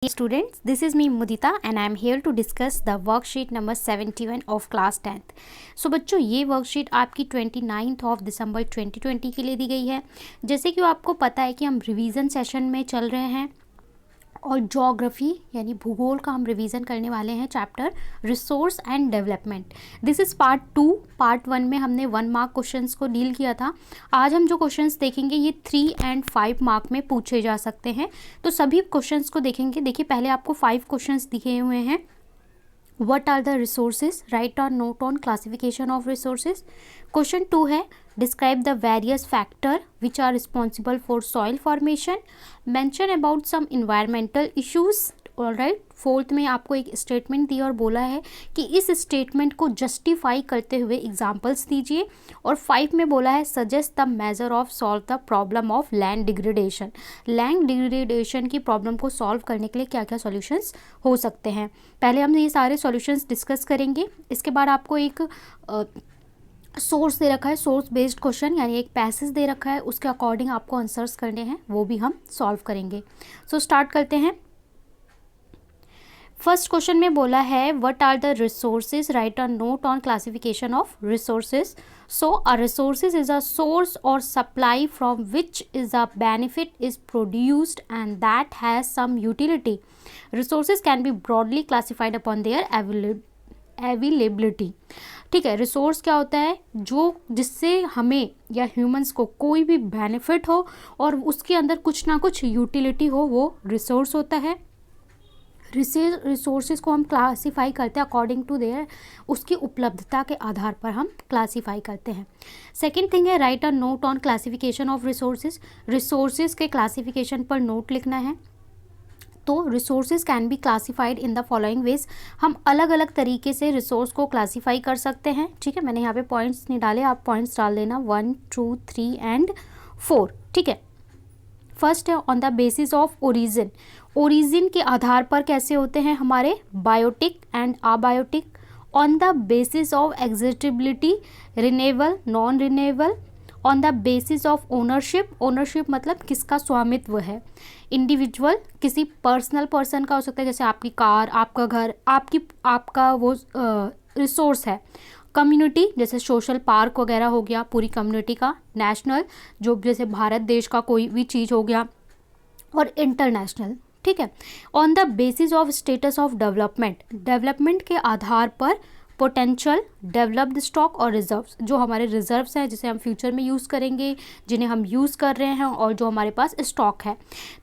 Students, this is me Mudita and I am here to discuss the worksheet number 71 of class 10th. So बच्चों, ये worksheet आपकी 29 of December 2020 के लिए दी गई है। जैसे कि आपको पता है कि हम रिवीजन सेशन में चल रहे हैं और ज्योग्राफी यानी भूगोल का हम रिवीजन करने वाले हैं chapter resource and development. This is part 2। Part 1 में हमने 1 मार्क क्वेश्चंस को डील किया था। आज हम जो क्वेश्चंस देखेंगे ये 3 और 5 मार्क में पूछे जा सकते हैं। तो सभी क्वेश्चंस को देखेंगे। देखिए, पहले आपको 5 क्वेश्चंस दिए हुए हैं। What are the resources? Write a note on classification of resources. Question 2 है, describe the various factor which are responsible for soil formation. Mention about some environmental issues. Alright. 4th में आपको एक स्टेटमेंट दिया और बोला है कि इस स्टेटमेंट को जस्टिफाई करते हुए एग्जाम्पल्स दीजिए। और 5 में बोला है suggest the measure of solve the problem of land degradation. Land degradation की प्रॉब्लम को सॉल्व करने के लिए क्या क्या सॉल्यूशंस हो सकते हैं। पहले हम ये सारे सॉल्यूशंस डिस्कस करेंगे। इसके बाद आपको एक सोर्स दे रखा है, सोर्स बेस्ड क्वेश्चन यानी एक पैसेज दे रखा है, उसके अकॉर्डिंग आपको आंसर्स करने हैं, वो भी हम सॉल्व करेंगे। सो स्टार्ट करते हैं। फर्स्ट क्वेश्चन में बोला है what are the resources, write a note on classification of resources. So a resources is a source or supply from which is a benefit is produced and that has some utility. Resources can be broadly classified upon their availability. ठीक है, resource क्या होता है, जो जिससे हमें या humans को कोई भी बेनिफिट हो और उसके अंदर कुछ ना कुछ यूटिलिटी हो, वो रिसोर्स होता है। रिसोर्सेज को हम क्लासीफाई करते हैं अकॉर्डिंग टू देयर, उसकी उपलब्धता के आधार पर हम क्लासीफाई करते हैं। सेकेंड थिंग है right a note on classification of resources. Resources के क्लासिफिकेशन पर नोट लिखना है। तो resources can B classified in the following veg. हम अलग अलग तरीके से रिसोर्स को क्लासीफाई कर सकते हैं। ठीक है, मैंने यहाँ पे पॉइंट्स नहीं डाले, आप पॉइंट्स डाल देना 1, 2, 3 एंड 4। ठीक है, फर्स्ट है on the basis of origin. Origin के आधार पर कैसे होते हैं हमारे biotic and abiotic. On the basis of exhaustibility, renewable, non renewable. On the basis of ownership, ownership मतलब किसका स्वामित्व है। इंडिविजुअल, किसी पर्सनल पर्सन का हो सकता है, जैसे आपकी कार, आपका घर, आपका वो रिसोर्स है। कम्युनिटी, जैसे सोशल पार्क वगैरह हो गया पूरी कम्युनिटी का। नेशनल, जो जैसे भारत देश का कोई भी चीज़ हो गया। और इंटरनेशनल। ठीक है, on the basis of status of development, development के आधार पर पोटेंशियल, डेवलप्ड स्टॉक और रिजर्व्स, जो हमारे रिजर्व्स हैं जिसे हम फ्यूचर में यूज़ करेंगे, जिन्हें हम यूज़ कर रहे हैं और जो हमारे पास स्टॉक है।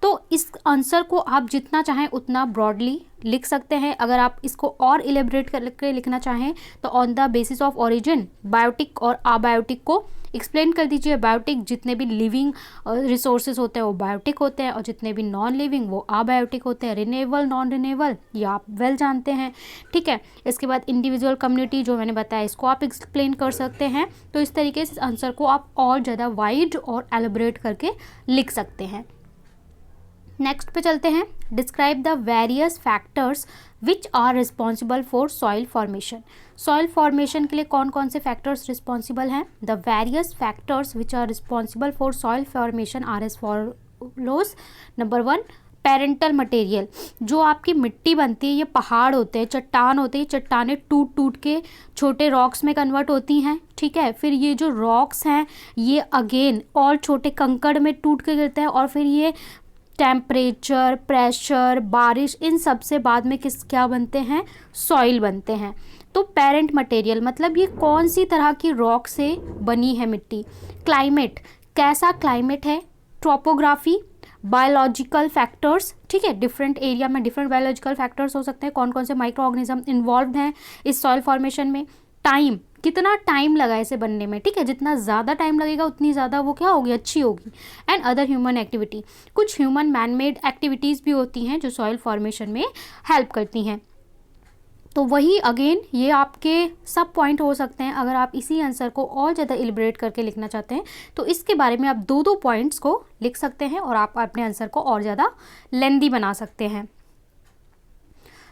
तो इस आंसर को आप जितना चाहें उतना ब्रॉडली लिख सकते हैं। अगर आप इसको और इलेबरेट करके लिखना चाहें तो on the basis of origin, biotic और अबायोटिक को एक्सप्लेन कर दीजिए। बायोटिक जितने भी लिविंग रिसोर्सेज होते हैं वो बायोटिक होते हैं और जितने भी नॉन लिविंग वो अबायोटिक होते हैं। रिन्यूएबल, नॉन रिन्यूएबल ये आप वेल जानते हैं। ठीक है, इसके बाद इंडिविजुअल, कम्युनिटी जो मैंने बताया इसको आप एक्सप्लेन कर सकते हैं। तो इस तरीके से आंसर को आप और ज़्यादा वाइड और एलिब्रेट करके लिख सकते हैं। नेक्स्ट पे चलते हैं। Describe the various factors which are responsible for soil formation. Soil formation के लिए कौन कौन से फैक्टर्स रिस्पॉन्सिबल हैं। The various factors which are responsible for soil formation are as follows. Number 1, parental material. जो आपकी मिट्टी बनती है, ये पहाड़ होते हैं, चट्टान होते हैं, चट्टानें टूट टूट के छोटे रॉक्स में कन्वर्ट होती हैं। ठीक है, फिर ये जो रॉक्स हैं ये अगेन और छोटे कंकड़ में टूट के गिरते हैं और फिर ये टेम्परेचर, प्रेशर, बारिश, इन सब से बाद में क्या बनते हैं, सॉइल बनते हैं। तो पेरेंट मटेरियल मतलब ये कौन सी तरह की रॉक से बनी है मिट्टी। क्लाइमेट, कैसा क्लाइमेट है। Topography, biological factors. ठीक है, डिफरेंट एरिया में डिफरेंट बायोलॉजिकल फैक्टर्स हो सकते हैं। कौन कौन से माइक्रो ऑर्गेनिज्म इन्वॉल्व हैं इस सॉइल फॉर्मेशन में। टाइम, कितना टाइम लगा इसे बनने में। ठीक है, जितना ज़्यादा टाइम लगेगा उतनी ज़्यादा वो क्या होगी, अच्छी होगी। एंड अदर ह्यूमन एक्टिविटी, कुछ ह्यूमन मैन मेड एक्टिविटीज़ भी होती हैं जो सॉइल फॉर्मेशन में हेल्प करती हैं। तो वही अगेन ये आपके सब पॉइंट हो सकते हैं। अगर आप इसी आंसर को और ज़्यादा इलिब्रेट करके लिखना चाहते हैं तो इसके बारे में आप 2-2 पॉइंट्स को लिख सकते हैं और आप अपने आंसर को और ज़्यादा लेंदी बना सकते हैं।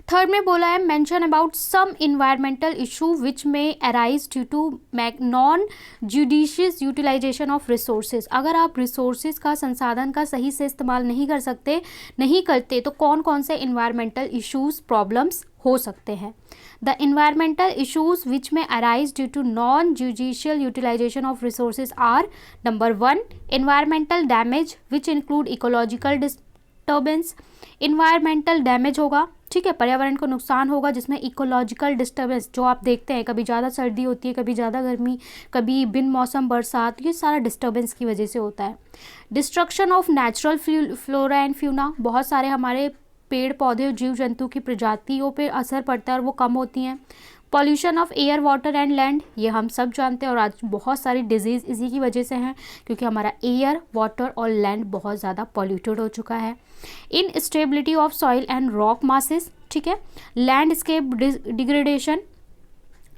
थर्ड में बोला है mention about some environmental issue which may arise due to non judicious utilization of resources. अगर आप रिसोर्सेज का, संसाधन का सही से इस्तेमाल नहीं करते तो कौन कौन से इन्वायरमेंटल इशूज़, प्रॉब्लम्स हो सकते हैं। The environmental issues which may arise due to non judicial utilization of resources are, number 1 environmental damage which include ecological disturbance. Environmental damage होगा, ठीक है, पर्यावरण को नुकसान होगा, जिसमें इकोलॉजिकल डिस्टर्बेंस जो आप देखते हैं, कभी ज़्यादा सर्दी होती है, कभी ज़्यादा गर्मी, कभी बिन मौसम बरसात, ये सारा डिस्टर्बेंस की वजह से होता है। Destruction of natural flora and fauna, बहुत सारे हमारे पेड़ पौधे और जीव जंतु की प्रजातियों पे असर पड़ता है और वो कम होती हैं। Pollution of air, water and land, ये हम सब जानते हैं और आज बहुत सारी डिजीज़ इसी की वजह से हैं, क्योंकि हमारा एयर, वाटर और लैंड बहुत ज़्यादा पॉल्यूटेड हो चुका है। Instability of soil and rock masses, ठीक है, landscape degradation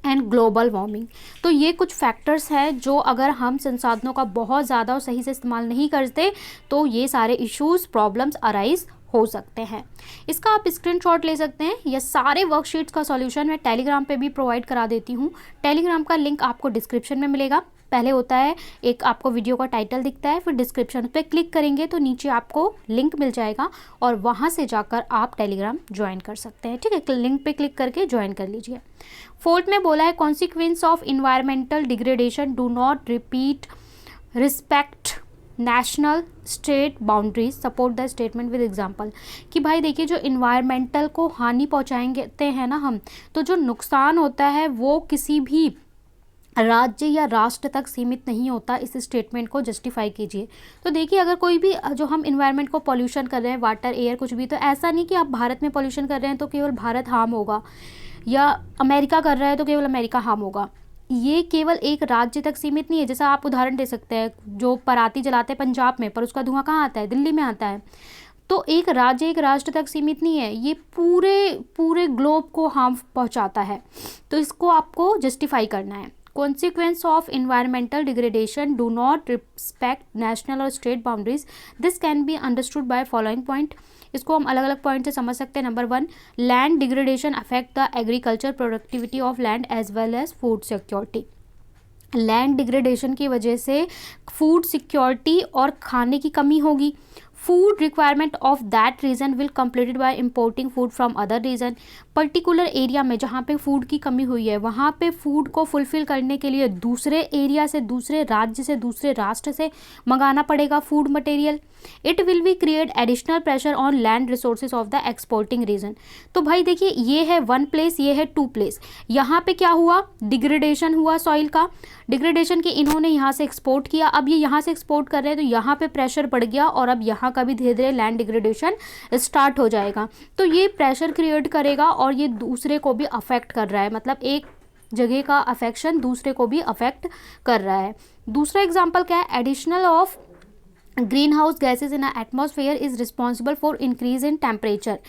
and global warming. तो ये कुछ फैक्टर्स हैं जो अगर हम संसाधनों का बहुत ज़्यादा और सही से इस्तेमाल नहीं करते तो ये सारे इश्यूज़, प्रॉब्लम्स अराइज हो सकते हैं। इसका आप स्क्रीनशॉट ले सकते हैं। ये सारे वर्कशीट्स का सॉल्यूशन मैं टेलीग्राम पे भी प्रोवाइड करा देती हूँ। टेलीग्राम का लिंक आपको डिस्क्रिप्शन में मिलेगा। पहले होता है एक आपको वीडियो का टाइटल दिखता है, फिर डिस्क्रिप्शन पे क्लिक करेंगे तो नीचे आपको लिंक मिल जाएगा और वहाँ से जाकर आप टेलीग्राम ज्वाइन कर सकते हैं, ठीक है, लिंक पे क्लिक करके ज्वाइन कर लीजिए। फोर्थ में बोला है consequence of environmental degradation do not repeat, respect national state boundaries, support the statement with example. कि भाई देखिए, जो इन्वायरमेंटल को हानि पहुंचाएंगे हैं ना हम, तो जो नुकसान होता है वो किसी भी राज्य या राष्ट्र तक सीमित नहीं होता। इस स्टेटमेंट को जस्टिफाई कीजिए। तो देखिए, अगर कोई भी जो हम इन्वायरमेंट को पॉल्यूशन कर रहे हैं, वाटर, एयर, कुछ भी, तो ऐसा नहीं कि आप भारत में पॉल्यूशन कर रहे हैं तो केवल भारत हार्म होगा, या अमेरिका कर रहा है तो केवल अमेरिका हार्म होगा। ये केवल एक राज्य तक सीमित नहीं है। जैसा आप उदाहरण दे सकते हैं, जो पराती जलाते हैं पंजाब में, पर उसका धुआं कहाँ आता है? दिल्ली में आता है। तो एक राज्य, एक राष्ट्र तक सीमित नहीं है, ये पूरे ग्लोब को हार्म पहुंचाता है। तो इसको आपको जस्टिफाई करना है। Consequence of environmental degradation do not respect national or state boundaries. This can be understood by following point. इसको हम अलग अलग पॉइंट से समझ सकते हैं। Number 1, land degradation affect the agriculture productivity of land as well as food security. Land degradation की वजह से फूड सिक्योरिटी और खाने की कमी होगी। Food requirement of that region will completed by importing food from other region. Particular area में जहाँ पे फूड की कमी हुई है, वहाँ पे फूड को फुलफिल करने के लिए दूसरे एरिया से, दूसरे राज्य से, दूसरे राष्ट्र से मंगाना पड़ेगा food material. It will be create additional pressure on land resources of the exporting region. तो भाई देखिए, ये है 1 प्लेस, ये है 2 प्लेस। यहाँ पे क्या हुआ? डिग्रेडेशन हुआ सॉइल का। डिग्रेडेशन के इन्होंने यहाँ से एक्सपोर्ट किया, अब ये यहाँ से एक्सपोर्ट कर रहे हैं तो यहाँ पे प्रेशर बढ़ गया और अब यहाँ का भी धीरे धीरे लैंड डिग्रेडेशन स्टार्ट हो जाएगा। तो ये प्रेशर क्रिएट करेगा और ये दूसरे को भी अफेक्ट कर रहा है, मतलब एक जगह का अफेक्शन दूसरे को भी अफेक्ट कर रहा है। दूसरा एग्जाम्पल क्या है? Additional of green house gases in atmosphere is responsible for increase in temperature.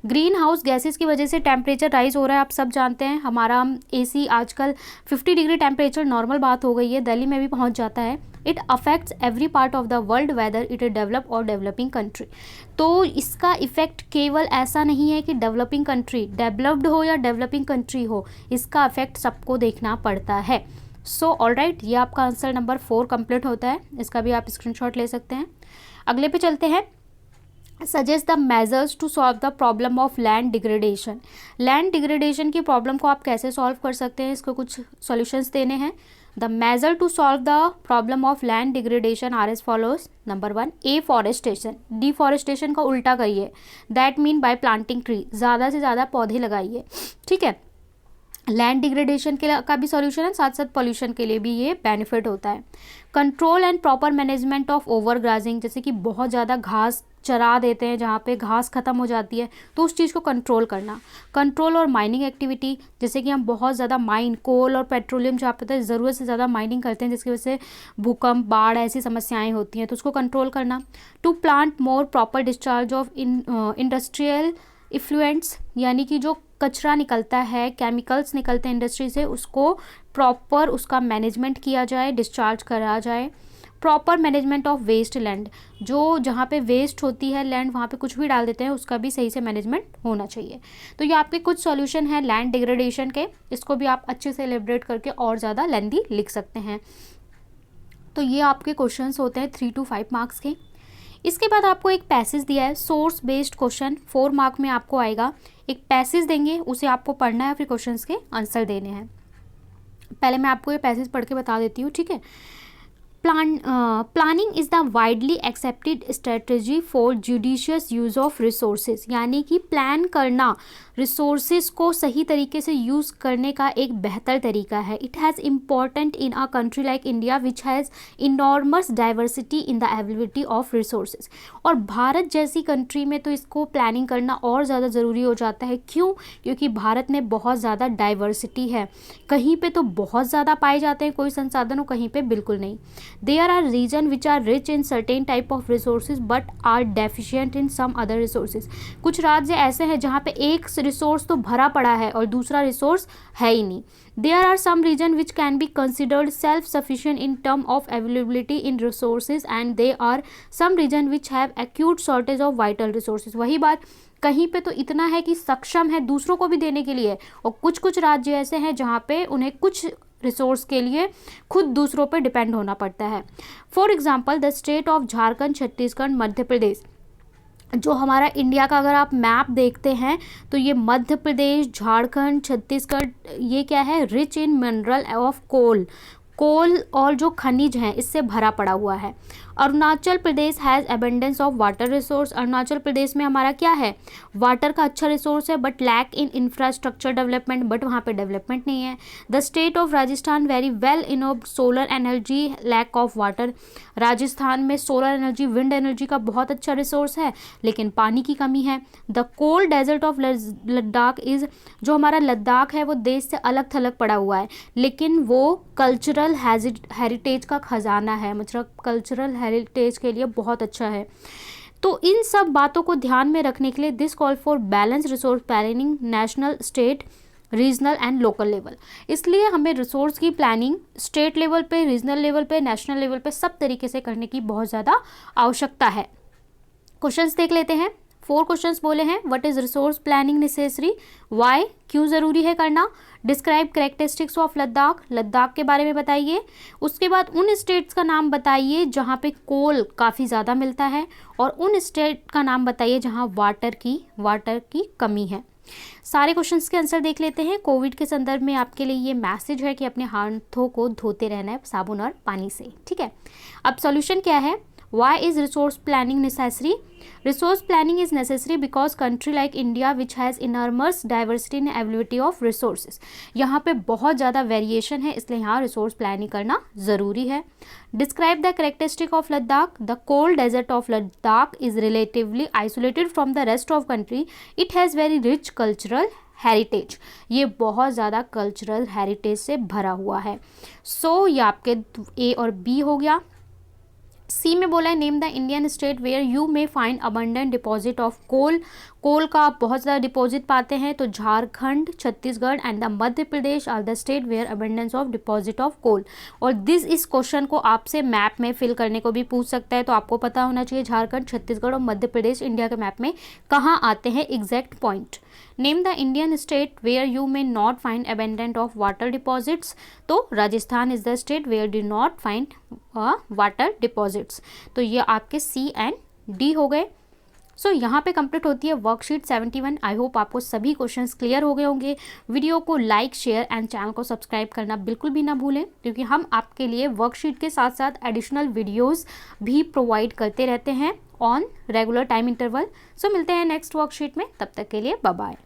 Green house gases की वजह से टेम्परेचर राइज हो रहा है। आप सब जानते हैं, हमारा एसी आजकल 50 डिग्री टेम्परेचर नॉर्मल बात हो गई है, दिल्ली में भी पहुंच जाता है। It affects every part of the world whether it is develop और डेवलपिंग कंट्री। तो इसका इफेक्ट केवल ऐसा नहीं है कि डेवलपिंग कंट्री, डेवलप्ड हो या डेवलपिंग कंट्री हो, इसका इफेक्ट सबको देखना पड़ता है। सो ऑलराइट, ये आपका आंसर नंबर 4 कंप्लीट होता है। इसका भी आप स्क्रीनशॉट ले सकते हैं। अगले पे चलते हैं। Suggest the measures to solve the problem of land degradation. Land degradation की प्रॉब्लम को आप कैसे सॉल्व कर सकते हैं, इसको कुछ सॉल्यूशंस देने हैं। The measure to solve the problem of land degradation are as follows. Number 1, afforestation. Deforestation का उल्टा करिए, that mean by planting tree. ज़्यादा से ज़्यादा पौधे लगाइए, ठीक है। लैंड डिग्रेडेशन के का भी सॉल्यूशन है, साथ साथ पॉल्यूशन के लिए भी ये बेनिफिट होता है। Control and proper management of over grazing, जैसे कि बहुत ज़्यादा घास चरा देते हैं, जहाँ पे घास ख़त्म हो जाती है तो उस चीज़ को कंट्रोल करना। कंट्रोल और माइनिंग एक्टिविटी, जैसे कि हम बहुत ज़्यादा माइन, कोल और पेट्रोलियम जहाँ पे ज़रूरत से ज़्यादा माइनिंग करते हैं, जिसकी वजह से भूकंप, बाढ़ ऐसी समस्याएं होती हैं, तो उसको कंट्रोल करना। To plant more proper discharge of industrial effluents, यानी कि जो कचरा निकलता है, केमिकल्स निकलते हैं इंडस्ट्री से, उसको प्रॉपर उसका मैनेजमेंट किया जाए, डिस्चार्ज करा जाए। Proper management of waste land, जो जहाँ पे वेस्ट होती है लैंड वहाँ पे कुछ भी डाल देते हैं, उसका भी सही से मैनेजमेंट होना चाहिए। तो ये आपके कुछ सॉल्यूशन है लैंड डिग्रेडेशन के, इसको भी आप अच्छे से एलिब्रेट करके और ज़्यादा लेंथी लिख सकते हैं। तो ये आपके क्वेश्चंस होते हैं 3 to 5 मार्क्स के। इसके बाद आपको एक पैसेज दिया है, सोर्स बेस्ड क्वेश्चन 4 मार्क में आपको आएगा। एक पैसेज देंगे, उसे आपको पढ़ना है, फिर क्वेश्चंस के आंसर देने हैं। पहले मैं आपको ये पैसेज पढ़ के बता देती हूँ, ठीक है। Planning is the widely accepted strategy for judicious use of resources, यानी कि प्लान करना रिसोर्सेज को सही तरीके से यूज़ करने का एक बेहतर तरीका है। It has important in a country like India which has enormous diversity in the availability of resources. और भारत जैसी कंट्री में तो इसको प्लानिंग करना और ज़्यादा ज़रूरी हो जाता है। क्यों? क्योंकि भारत में बहुत ज़्यादा डाइवर्सिटी है, कहीं पे तो बहुत ज़्यादा पाए जाते हैं कोई संसाधन और कहीं पे बिल्कुल नहीं। There are regions which are rich in certain type of resources but are deficient in some other resources। कुछ राज्य ऐसे हैं जहाँ पे एक रिसोर्स तो भरा पड़ा है और दूसरा रिसोर्स है ही नहीं। There are some regions which can be considered self-sufficient in term of availability in resources and there are some regions which have acute shortage of vital resources। वही बात, कहीं पे तो इतना है कि सक्षम है दूसरों को भी देने के लिए, और कुछ कुछ राज्य ऐसे हैं जहाँ पे उन्हें कुछ रिसोर्स के लिए खुद दूसरों पर डिपेंड होना पड़ता है। For example the state of Jharkhand, Chhattisgarh, Madhya Pradesh, जो हमारा इंडिया का अगर आप मैप देखते हैं तो ये मध्य प्रदेश, झारखंड, छत्तीसगढ़, ये क्या है, rich in mineral of coal और जो खनिज हैं इससे भरा पड़ा हुआ है। Arunachal Pradesh has abundance of water resource, Arunachal Pradesh में हमारा क्या है, वाटर का अच्छा रिसोर्स है but lack in infrastructure development, but वहाँ पे डेवलपमेंट नहीं है। The state of Rajasthan very well in solar energy, lack of water, Rajasthan में सोलर एनर्जी, विंड एनर्जी का बहुत अच्छा रिसोर्स है लेकिन पानी की कमी है। The cold desert of Ladakh is, जो हमारा लद्दाख है वो देश से अलग थलग पड़ा हुआ है लेकिन वो कल्चरल हेरिटेज का खजाना है, मतलब कल्चरल हेरिटेज के लिए बहुत अच्छा है। तो इन सब बातों को ध्यान में रखने के लिए this call for balance resource planning national, state, regional and local level. इसलिए हमें रिसोर्स की प्लानिंग स्टेट लेवल पे, रीजनल लेवल पे, नेशनल लेवल पे सब तरीके से करने की बहुत ज़्यादा आवश्यकता है। क्वेश्चंस देख लेते हैं। 4 क्वेश्चंस बोले हैं। What is resource planning necessary, why, क्यों ज़रूरी है करना, describe characteristics of Ladakh, Ladakh के बारे में बताइए। उसके बाद उन स्टेट्स का नाम बताइए जहाँ पे कोल काफ़ी ज़्यादा मिलता है और उन स्टेट का नाम बताइए जहाँ वाटर की कमी है। सारे क्वेश्चंस के आंसर देख लेते हैं। कोविड के संदर्भ में आपके लिए ये मैसेज है कि अपने हाथों को धोते रहना है साबुन और पानी से, ठीक है। अब सॉल्यूशन क्या है। Why is resource planning necessary? Resource planning is necessary because country like India which has enormous diversity in availability of resources, यहाँ पे बहुत ज़्यादा वेरिएशन है इसलिए यहाँ रिसोर्स प्लानिंग करना ज़रूरी है। Describe the characteristic of Ladakh. The cold desert of Ladakh is relatively isolated from the rest of country. It has very rich cultural heritage, ये बहुत ज़्यादा कल्चरल हेरिटेज से भरा हुआ है। सो ये आपके ए और बी हो गया। सी में बोला है name the Indian state where you may find abundant deposit of coal, coal का आप बहुत ज़्यादा डिपॉजिट पाते हैं तो Jharkhand, Chhattisgarh and the Madhya Pradesh are the state where abundance of deposit of coal. और इस क्वेश्चन को आपसे मैप में फिल करने को भी पूछ सकता है, तो आपको पता होना चाहिए झारखंड, छत्तीसगढ़ और मध्य प्रदेश इंडिया के मैप में कहाँ आते हैं exact point. Name the Indian state where you may not find abundant of water deposits, तो Rajasthan is the state where do not find water deposits. तो ये आपके सी एंड डी हो गए। सो यहाँ पे कंप्लीट होती है वर्कशीट 71। आई होप आपको सभी क्वेश्चंस क्लियर हो गए होंगे। वीडियो को लाइक, शेयर एंड चैनल को सब्सक्राइब करना बिल्कुल भी ना भूलें क्योंकि हम आपके लिए वर्कशीट के साथ साथ एडिशनल वीडियोस भी प्रोवाइड करते रहते हैं ऑन रेगुलर टाइम इंटरवल। सो मिलते हैं नेक्स्ट वर्कशीट में, तब तक के लिए बाय बाय।